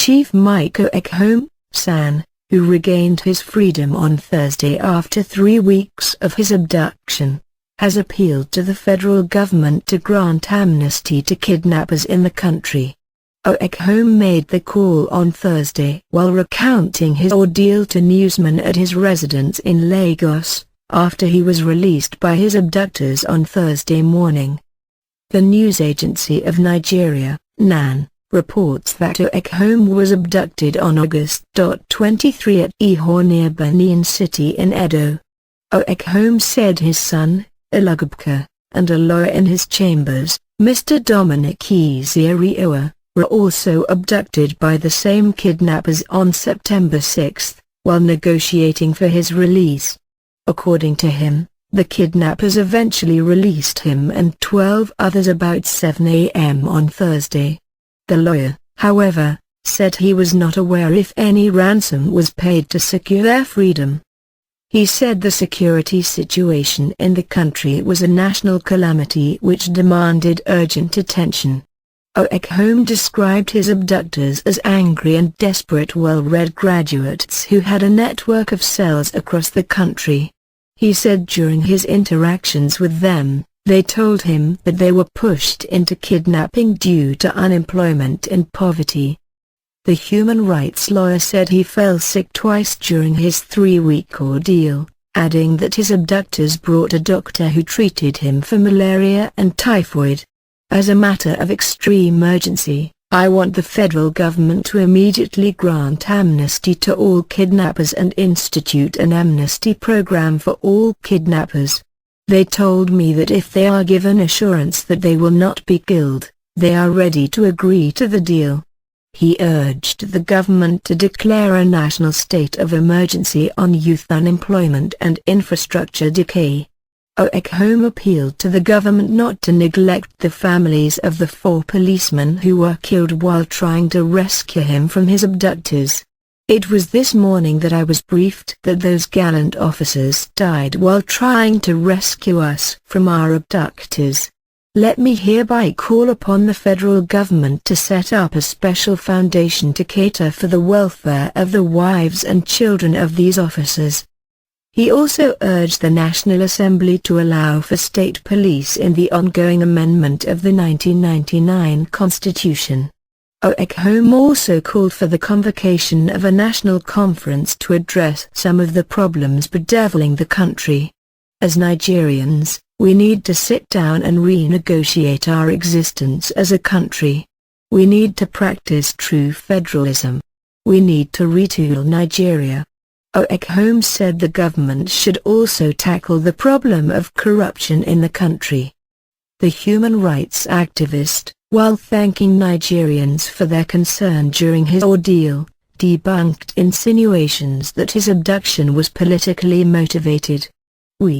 Chief Mike Ozekhome, San, who regained his freedom on Thursday after 3 weeks of his abduction, has appealed to the federal government to grant amnesty to kidnappers in the country. Ozekhome made the call on Thursday while recounting his ordeal to newsmen at his residence in Lagos, after he was released by his abductors on Thursday morning. The news agency of Nigeria, NAN, reports that Ozekhome was abducted on August 23 at Ehor near Benin City in Edo. Ozekhome said his son, Ilugbeka, and a lawyer in his chambers, Mr. Dominic Ezerioha, were also abducted by the same kidnappers on September 6, while negotiating for his release. According to him, the kidnappers eventually released him and 12 others about 7 a.m. on Thursday. The lawyer, however, said he was not aware if any ransom was paid to secure their freedom. He said the security situation in the country was a national calamity which demanded urgent attention. Ozekhome described his abductors as angry and desperate well-read graduates who had a network of cells across the country. He said during his interactions with them, they told him that they were pushed into kidnapping due to unemployment and poverty. The human rights lawyer said he fell sick twice during his 3-week ordeal, adding that his abductors brought a doctor who treated him for malaria and typhoid. As a matter of extreme urgency, I want the federal government to immediately grant amnesty to all kidnappers and institute an amnesty program for all kidnappers. They told me that if they are given assurance that they will not be killed, they are ready to agree to the deal. He urged the government to declare a national state of emergency on youth unemployment and infrastructure decay. Ozekhome appealed to the government not to neglect the families of the 4 policemen who were killed while trying to rescue him from his abductors. It was this morning that I was briefed that those gallant officers died while trying to rescue us from our abductors. Let me hereby call upon the federal government to set up a special foundation to cater for the welfare of the wives and children of these officers. He also urged the National Assembly to allow for state police in the ongoing amendment of the 1999 Constitution. Ozekhome also called for the convocation of a national conference to address some of the problems bedeviling the country. As Nigerians, we need to sit down and renegotiate our existence as a country. We need to practice true federalism. We need to retool Nigeria. Ozekhome said the government should also tackle the problem of corruption in the country. The human rights activist, while thanking Nigerians for their concern during his ordeal, debunked insinuations that his abduction was politically motivated. We